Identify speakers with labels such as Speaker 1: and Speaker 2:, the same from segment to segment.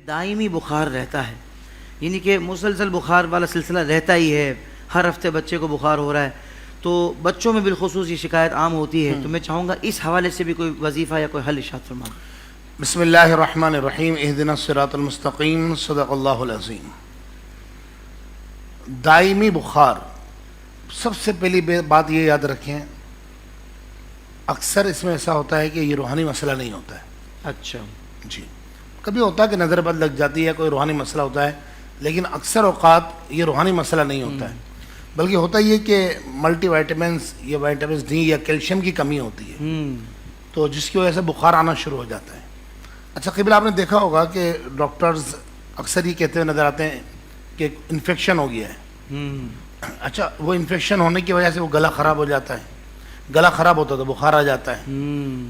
Speaker 1: دائمی بخار رہتا ہے، یعنی کہ مسلسل بخار والا سلسلہ رہتا ہی ہے، ہر ہفتے بچے کو بخار ہو رہا ہے، تو بچوں میں بالخصوص یہ شکایت عام ہوتی ہے، تو میں چاہوں گا اس حوالے سے بھی کوئی وظیفہ یا کوئی حل ارشاد فرما دیں۔
Speaker 2: بسم اللہ الرحمن الرحیم، اہدنا الصراط المستقیم، صدق اللہ العظیم۔ دائمی بخار، سب سے پہلی بات یہ یاد رکھیں، اکثر اس میں ایسا ہوتا ہے کہ یہ روحانی مسئلہ نہیں ہوتا ہے۔
Speaker 1: اچھا
Speaker 2: جی، کبھی ہوتا ہے کہ نظر بد لگ جاتی ہے، کوئی روحانی مسئلہ ہوتا ہے، لیکن اکثر اوقات یہ روحانی مسئلہ نہیں ہوتا ہے، بلکہ ہوتا یہ کہ ملٹی وائٹامنس یا وائٹامنس ڈی یا کیلشیم کی کمی ہوتی ہے، تو جس کی وجہ سے بخار آنا شروع ہو جاتا ہے۔ اچھا قبل آپ نے دیکھا ہوگا کہ ڈاکٹرز اکثر یہ کہتے ہوئے نظر آتے ہیں کہ انفیکشن ہو گیا ہے۔ اچھا، وہ انفیکشن ہونے کی وجہ سے وہ گلا خراب ہو جاتا ہے، گلا خراب ہوتا ہے تو بخار آ جاتا ہے۔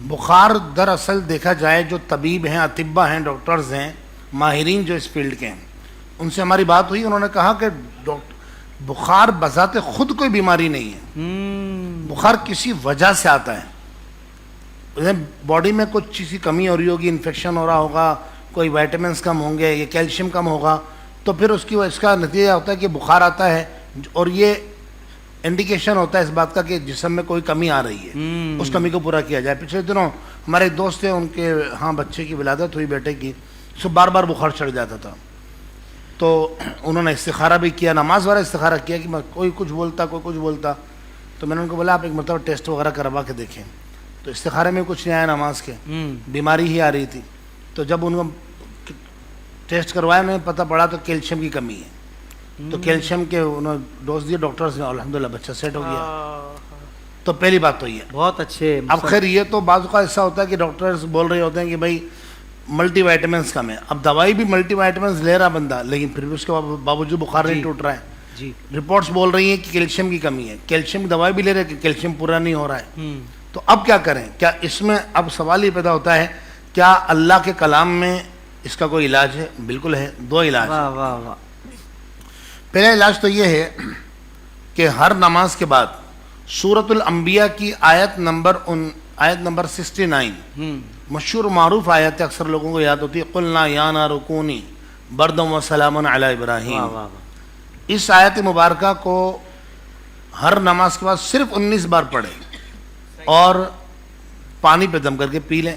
Speaker 2: بخار دراصل دیکھا جائے جو طبیب ہیں، اطباء ہیں، ڈاکٹرز ہیں، ماہرین جو اس فیلڈ کے ہیں، ان سے ہماری بات ہوئی، انہوں نے کہا کہ بخار بذات خود کوئی بیماری نہیں ہے، بخار کسی وجہ سے آتا ہے۔ باڈی میں کچھ چیز کی کمی ہو رہی ہوگی، انفیکشن ہو رہا ہوگا، کوئی وائٹامنس کم ہوں گے، یہ کیلشیم کم ہوگا، تو پھر اس کا نتیجہ ہوتا ہے کہ بخار آتا ہے، اور یہ انڈیکیشن ہوتا ہے اس بات کا کہ جسم میں کوئی کمی آ رہی ہے، اس کمی کو پورا کیا جائے۔ پچھلے دنوں ہمارے ایک دوست تھے، ان کے ہاں بچے کی ولادت ہوئی، بیٹے کی، سو بار بار بخار چڑھ جاتا تھا، تو انہوں نے استخارہ بھی کیا، نماز والا استخارہ کیا کہ کوئی کچھ بولتا، کوئی کچھ بولتا، تو میں نے ان کو بولا آپ ایک مرتبہ ٹیسٹ وغیرہ کروا کے دیکھیں، تو استخارے میں کچھ نہیں آیا نماز کے، بیماری ہی آ رہی تھی۔ تو جب ان کو ٹیسٹ کروایا، انہیں پتہ پڑا تو کیلشیم کی کمی ہے، تو کیلشیم کے انہوں نے ڈوز دیے ڈاکٹرز نے، الحمدللہ بچہ سیٹ ہو گیا۔ تو پہلی بات تو یہ
Speaker 1: بہت اچھے۔
Speaker 2: اب خیر یہ تو بعض اوقات ایسا ہوتا ہے کہ ڈاکٹرز بول رہے ہوتے ہیں کہ بھائی ملٹی وائٹامنس کم ہے، اب دوائی بھی ملٹی وائٹامنس لے رہا بندہ، لیکن پھر بھی اس کے باوجود بخار نہیں ٹوٹ رہا ہے۔
Speaker 1: جی،
Speaker 2: رپورٹس بول رہی ہیں کہ کیلشیم کی کمی ہے، کیلشیم کی دوائی بھی لے رہے کہ کیلشیم پورا نہیں ہو رہا ہے، تو اب کیا کریں؟ کیا اس میں اب سوال یہ پیدا ہوتا ہے کیا اللہ کے کلام میں اس کا کوئی علاج ہے؟ بالکل ہے، دو علاج ہیں۔
Speaker 1: واہ واہ واہ۔
Speaker 2: پہلا علاج تو یہ ہے کہ ہر نماز کے بعد سورۃ الانبیاء کی آیت نمبر 69، مشہور معروف آیت ہے، اکثر لوگوں کو یاد ہوتی ہے، قلنا یا نار کونی بردا وسلاما علی ابراہیم۔ اس آیت مبارکہ کو ہر نماز کے بعد صرف 19 بار پڑھیں اور پانی پہ دم کر کے پی لیں۔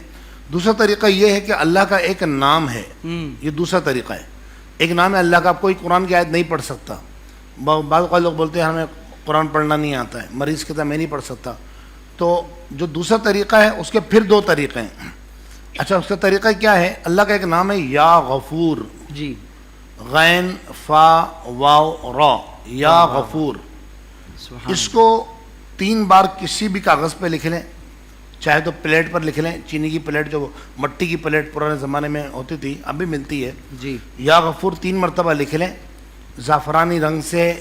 Speaker 2: دوسرا طریقہ یہ ہے کہ اللہ کا ایک نام ہے، یہ دوسرا طریقہ ہے، ایک نام ہے اللہ کا، آپ کوئی قرآن کی آیت نہیں پڑھ سکتا، بعض اوقات لوگ بولتے ہیں ہمیں قرآن پڑھنا نہیں آتا ہے، مریض کہتا ہے میں نہیں پڑھ سکتا، تو جو دوسرا طریقہ ہے اس کے پھر دو طریقے ہیں۔ اچھا، اس کا طریقہ کیا ہے؟ اللہ کا ایک نام ہے یا غفور،
Speaker 1: جی،
Speaker 2: غین فا واو را، یا غفور، اس کو 3 بار کسی بھی کاغذ پہ لکھ لیں، چاہے تو پلیٹ پر لکھ لیں، چینی کی پلیٹ، جو مٹی کی پلیٹ پرانے زمانے میں ہوتی تھی، اب بھی ملتی ہے،
Speaker 1: جی،
Speaker 2: یا غفور 3 مرتبہ لکھ لیں، زعفرانی رنگ سے،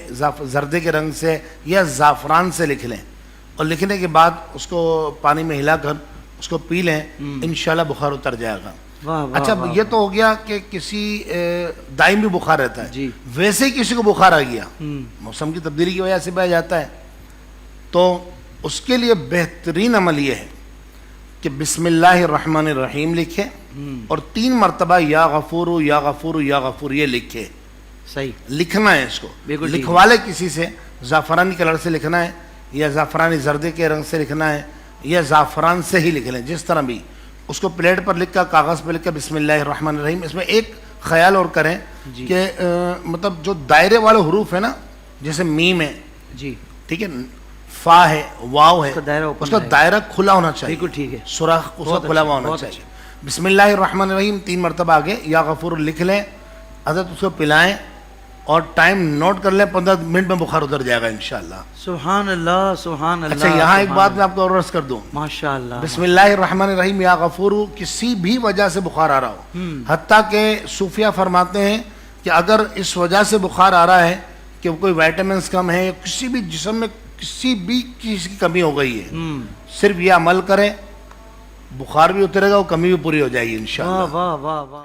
Speaker 2: زردے کے رنگ سے یا زعفران سے لکھ لیں، اور لکھنے کے بعد اس کو پانی میں ہلا کر اس کو پی لیں، انشاءاللہ بخار اتر جائے گا۔ اچھا، یہ تو ہو گیا کہ کسی دائمی بخار رہتا ہے،
Speaker 1: جی،
Speaker 2: ویسے ہی کسی کو بخار آ گیا، موسم کی تبدیلی کی وجہ سے بہ جاتا ہے، تو اس کے لیے بہترین عمل یہ ہے کہ بسم اللہ الرحمن الرحیم لکھے اور 3 مرتبہ یا غفور یا غفور یا غفور یہ لکھے۔
Speaker 1: صحیح
Speaker 2: لکھنا ہے اس کو، لکھوا لے کسی سے، زعفرانی کلر سے لکھنا ہے یا زعفرانی زردے کے رنگ سے لکھنا ہے یا زعفران سے ہی لکھ لیں، جس طرح بھی، اس کو پلیٹ پر لکھ کر، کاغذ پہ لکھ کر بسم اللہ الرحمن الرحیم۔ اس میں ایک خیال اور کریں کہ مطلب جو دائرے والے حروف ہیں نا، جیسے میم ہے،
Speaker 1: جی،
Speaker 2: ٹھیک ہے، فا ہے، واو ہے، اس کا دائرہ کھلا ہونا چاہیے،
Speaker 1: بالکل ٹھیک ہے،
Speaker 2: سوراخ اس کا کھلا ہوا ہونا چاہیے۔ بسم اللہ الرحمن الرحیم 3 مرتبہ آگے، یا غفور لکھ لیں، حضرت اس کو پلائیں اور ٹائم نوٹ کر لیں، 15 منٹ میں بخار اتر جائے گا انشاءاللہ۔
Speaker 1: سبحان اللہ، سبحان اللہ۔
Speaker 2: اچھا، یہاں ایک بات میں آپ کو اور عرض کر دوں،
Speaker 1: ماشاءاللہ،
Speaker 2: بسم اللہ الرحمن الرحیم یا غفور، کسی بھی وجہ سے بخار آ رہا ہو، حتیٰ کہ صوفیہ فرماتے ہیں کہ اگر اس وجہ سے بخار آ رہا ہے کہ کوئی وائٹامنس کم ہے یا کسی بھی جسم میں کسی بھی چیز کی کمی ہو گئی ہے، صرف یہ عمل کریں، بخار بھی اترے گا، وہ کمی بھی پوری ہو جائے گی انشاءاللہ۔
Speaker 1: واہ واہ واہ واہ۔